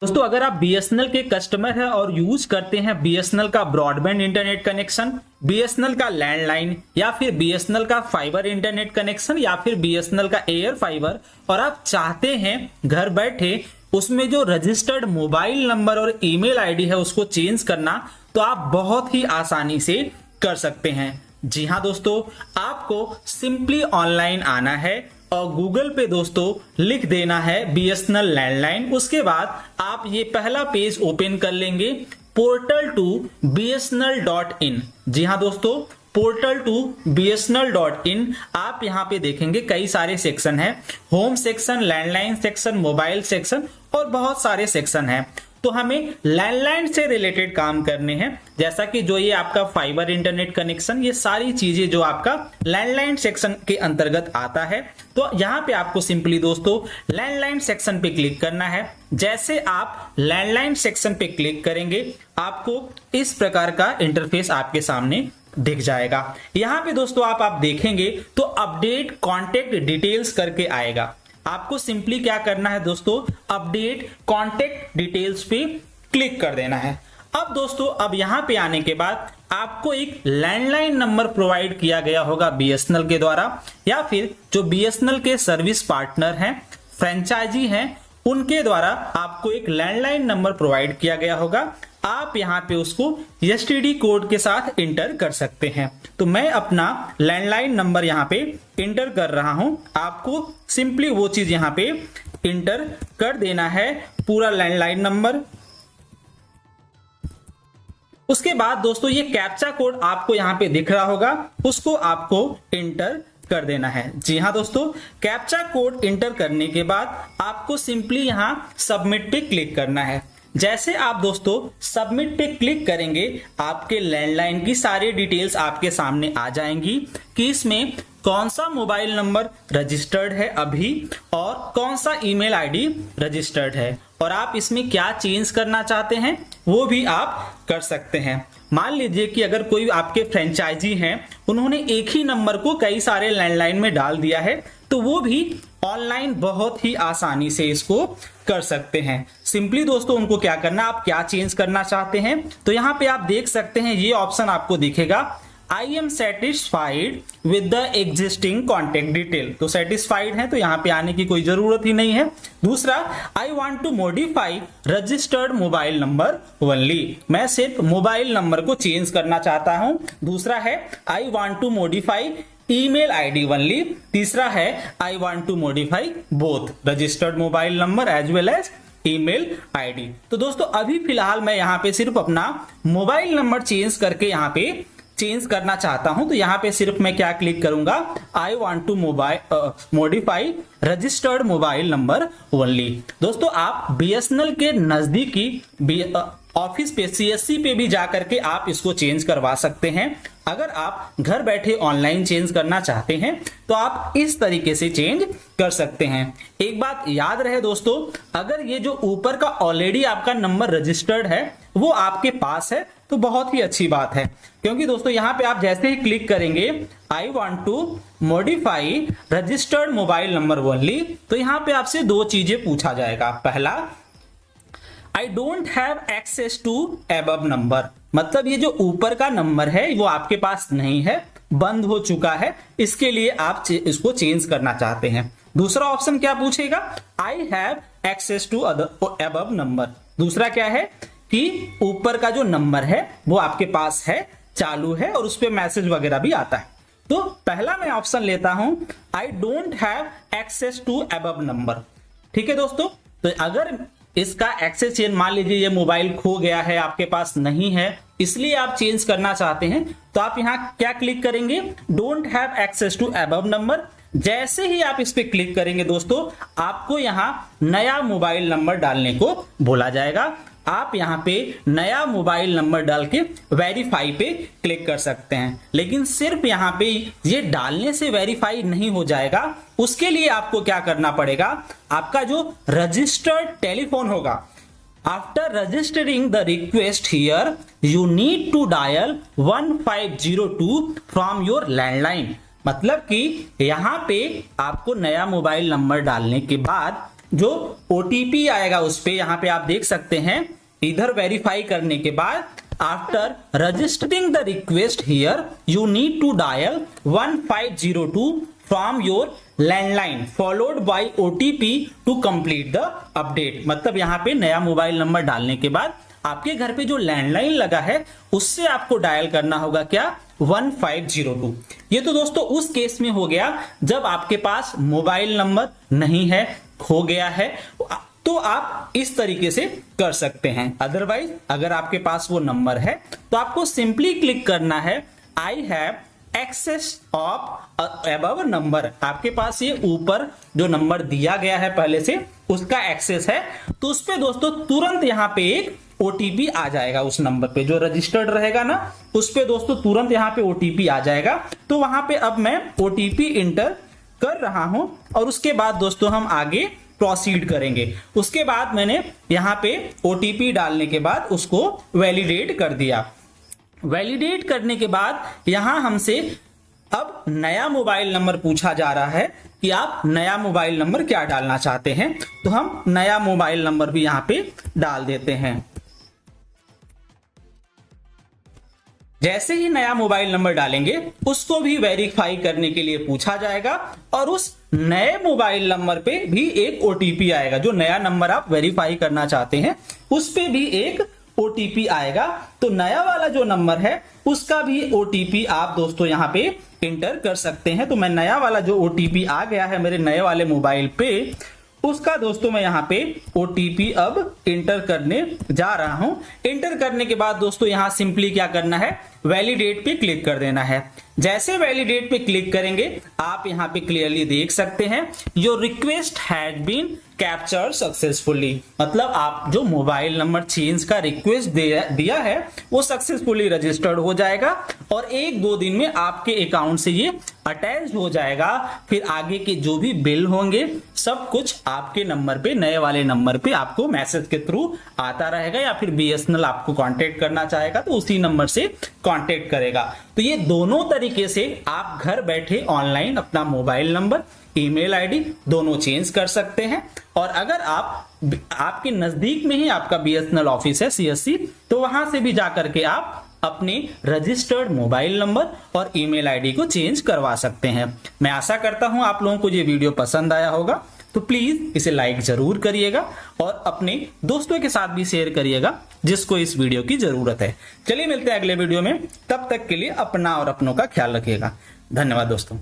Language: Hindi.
दोस्तों अगर आप बीएसएनएल के कस्टमर हैं और यूज करते हैं बीएसएनएल का ब्रॉडबैंड इंटरनेट कनेक्शन, बीएसएनएल का लैंडलाइन या फिर बीएसएनएल का फाइबर इंटरनेट कनेक्शन या फिर बीएसएनएल का एयर फाइबर, और आप चाहते हैं घर बैठे उसमें जो रजिस्टर्ड मोबाइल नंबर और ईमेल आईडी है उसको चेंज करना, तो आप बहुत ही आसानी से कर सकते हैं। जी हाँ दोस्तों, आपको सिंपली ऑनलाइन आना है और गूगल पे दोस्तों लिख देना है बीएसएनएल लैंडलाइन। उसके बाद आप ये पहला पेज ओपन कर लेंगे, पोर्टल टू bsnl.in। जी हाँ दोस्तों, पोर्टल टू bsnl.in। आप यहाँ पे देखेंगे कई सारे सेक्शन है, home section, landline section, mobile section और बहुत सारे सेक्शन है। तो हमें लैंडलाइन से रिलेटेड काम करने हैं, जैसा कि जो ये आपका फाइबर इंटरनेट कनेक्शन, ये सारी चीजें जो आपका लैंडलाइन सेक्शन के अंतर्गत आता है। तो यहाँ पे आपको सिंपली दोस्तों लैंडलाइन सेक्शन पे क्लिक करना है। जैसे आप लैंडलाइन सेक्शन पे क्लिक करेंगे आपको इस प्रकार का इंटरफेस आपके सामने दिख जाएगा। यहाँ पे दोस्तों आप देखेंगे तो अपडेट कॉन्टेक्ट डिटेल्स करके आएगा। आपको सिंपली क्या करना है दोस्तों, अपडेट कॉन्टेक्ट डिटेल्स पे क्लिक कर देना है। अब दोस्तों अब यहां पे आने के बाद आपको एक लैंडलाइन नंबर प्रोवाइड किया गया होगा बीएसएनएल के द्वारा, या फिर जो बीएसएनएल के सर्विस पार्टनर हैं, फ्रेंचाइजी हैं, उनके द्वारा आपको एक लैंडलाइन नंबर प्रोवाइड किया गया होगा। आप यहाँ पे उसको एसटीडी कोड के साथ इंटर कर सकते हैं। तो मैं अपना लैंडलाइन नंबर यहाँ पे इंटर कर रहा हूं। आपको सिंपली वो चीज यहाँ पे इंटर कर देना है, पूरा लैंडलाइन नंबर। उसके बाद दोस्तों ये कैप्चा कोड आपको यहाँ पे दिख रहा होगा, उसको आपको इंटर कर देना है। जी हाँ दोस्तों, कैप्चा कोड इंटर करने के बाद आपको सिंपली यहाँ सबमिट पे क्लिक करना है। जैसे आप दोस्तों सबमिट पे क्लिक करेंगे आपके लैंडलाइन की सारी डिटेल्स आपके सामने आ जाएंगी कि इसमें कौन सा मोबाइल नंबर रजिस्टर्ड है अभी और कौन सा ईमेल आईडी रजिस्टर्ड है, और आप इसमें क्या चेंज करना चाहते हैं वो भी आप कर सकते हैं। मान लीजिए कि अगर कोई आपके फ्रेंचाइजी हैं, उन्होंने एक ही नंबर को कई सारे लैंडलाइन में डाल दिया है, तो वो भी ऑनलाइन बहुत ही आसानी से इसको कर सकते हैं। सिंपली दोस्तों उनको क्या करना, आप क्या चेंज करना चाहते हैं, तो यहाँ पे आप देख सकते हैं ये ऑप्शन आपको दिखेगा, I am satisfied with the existing contact detail. तो सेटिस्फाइड है तो यहाँ पे आने की कोई जरूरत ही नहीं है। दूसरा, I want to modify registered mobile number only, मैं सिर्फ मोबाइल नंबर को चेंज करना चाहता हूं। दूसरा है I want to modify email ID only. तीसरा है I want to modify both registered mobile number as well as email ID. तो दोस्तों अभी फिलहाल मैं यहाँ पे सिर्फ अपना मोबाइल नंबर चेंज करके यहाँ पे चेंज करना चाहता हूं। तो यहाँ पे सिर्फ मैं क्या क्लिक करूंगा, I want to modify registered mobile number only. दोस्तों आप बीएसएनएल के नजदीकी ऑफिस पे सीएससी पे भी जाकर के आप इसको चेंज करवा सकते हैं। अगर आप घर बैठे ऑनलाइन चेंज करना चाहते हैं तो आप इस तरीके से चेंज कर सकते हैं। एक बात याद रहे दोस्तों, अगर ये जो ऊपर का ऑलरेडी आपका नंबर रजिस्टर्ड है वो आपके पास है तो बहुत ही अच्छी बात है, क्योंकि दोस्तों यहाँ पे आप जैसे ही क्लिक करेंगे I want to modify registered mobile number only, तो यहाँ पे आपसे दो चीजें पूछा जाएगा। पहला, I don't have access to above number, मतलब ये जो ऊपर का नंबर है वो आपके पास नहीं है, बंद हो चुका है, इसके लिए आप इसको चेंज करना चाहते हैं। दूसरा ऑप्शन क्या पूछेगा, I have access to above number. दूसरा क्या है कि ऊपर का जो नंबर है वो आपके पास है, चालू है और उस पर मैसेज वगैरह भी आता है। तो पहला मैं ऑप्शन लेता हूं, I don't have access to above number. ठीक है दोस्तों, तो अगर इसका एक्सेस चेंज, मान लीजिए ये मोबाइल खो गया है, आपके पास नहीं है, इसलिए आप चेंज करना चाहते हैं, तो आप यहां क्या क्लिक करेंगे, don't have access to above number. जैसे ही आप इस पे क्लिक करेंगे दोस्तों आपको यहां नया मोबाइल नंबर डालने को बोला जाएगा। आप यहां पे नया मोबाइल नंबर डाल के वेरीफाई पे क्लिक कर सकते हैं, लेकिन सिर्फ यहां पे ये डालने से वेरीफाई नहीं हो जाएगा। उसके लिए आपको क्या करना पड़ेगा, आपका जो रजिस्टर्ड टेलीफोन होगा, after registering the request here you need to dial 1502 from your landline. मतलब कि यहां पे आपको नया मोबाइल नंबर डालने के बाद जो OTP आएगा उस पे यहाँ पे आप देख सकते हैं, इधर वेरीफाई करने के बाद after registering the request here you need to dial 1502 from your landline followed by OTP to complete the update. मतलब यहाँ पे नया मोबाइल नंबर डालने के बाद आपके घर पे जो लैंडलाइन लगा है उससे आपको डायल करना होगा क्या, 1502। ये तो दोस्तों उस केस में हो गया जब आपके पास मोबाइल नंबर नहीं है, खो गया है, तो आप इस तरीके से कर सकते हैं। अदरवाइज अगर आपके पास वो नंबर है तो आपको सिंपली क्लिक करना है I have access of above number. आपके पास ये ऊपर जो नंबर दिया गया है पहले से उसका एक्सेस है, तो उस पे दोस्तों तुरंत यहाँ पे एक OTP आ जाएगा। उस नंबर पे जो रजिस्टर्ड रहेगा ना उस पे दोस्तों तुरंत यहाँ पे OTP आ जाएगा। तो वहां पे अब मैं OTP इंटर कर रहा हूं और उसके बाद दोस्तों हम आगे प्रोसीड करेंगे। उसके बाद मैंने यहाँ पे OTP डालने के बाद उसको वैलिडेट कर दिया। वैलिडेट करने के बाद यहां हमसे अब नया मोबाइल नंबर पूछा जा रहा है कि आप नया मोबाइल नंबर क्या डालना चाहते हैं, तो हम नया मोबाइल नंबर भी यहां पे डाल देते हैं। जैसे ही नया मोबाइल नंबर डालेंगे उसको भी वेरीफाई करने के लिए पूछा जाएगा और उस नए मोबाइल नंबर पे भी एक OTP आएगा। जो नया नंबर आप वेरीफाई करना चाहते हैं उस पे भी एक OTP आएगा। तो नया वाला जो नंबर है उसका भी OTP आप दोस्तों यहाँ पे इंटर कर सकते हैं। तो मैं नया वाला जो OTP आ गया है मेरे नए वाले मोबाइल पे, उसका दोस्तों मैं यहाँ पे OTP अब इंटर करने जा रहा हूं। इंटर करने के बाद दोस्तों यहाँ सिंपली क्या करना है, वैलिडेट पे क्लिक कर देना है। जैसे वैलिडेट पे क्लिक करेंगे आप यहाँ पे क्लियरली देख सकते हैं your request has been captured successfully. मतलब आप जो मोबाइल नंबर चेंज का रिक्वेस्ट दिया है वो सक्सेसफुली रजिस्टर्ड हो जाएगा और 1-2 दिन में आपके अकाउंट से ये अटैच हो जाएगा। फिर आगे के जो भी बिल होंगे सब कुछ आपके नंबर पे, नए वाले नंबर पे आपको मैसेज के थ्रू आता रहेगा, या फिर BSNL आपको कांटेक्ट करना चाहेगा तो उसी नंबर से कांटेक्ट करेगा। तो ये दोनों तरीके से आप घर बैठे ऑनलाइन अपना मोबाइल नंबर, ईमेल आईडी दोनों चेंज कर सकते हैं। और अगर आपके नजदीक में ही आपका BSNL ऑफिस है CSC, तो वहां से भी जाकर के आप अपने रजिस्टर्ड मोबाइल नंबर और ईमेल आईडी को चेंज करवा सकते हैं। मैं आशा करता हूं आप लोगों को ये वीडियो पसंद आया होगा, तो प्लीज इसे लाइक जरूर करिएगा और अपने दोस्तों के साथ भी शेयर करिएगा जिसको इस वीडियो की जरूरत है। चलिए मिलते हैं अगले वीडियो में, तब तक के लिए अपना और अपनों का ख्याल रखिएगा। धन्यवाद दोस्तों।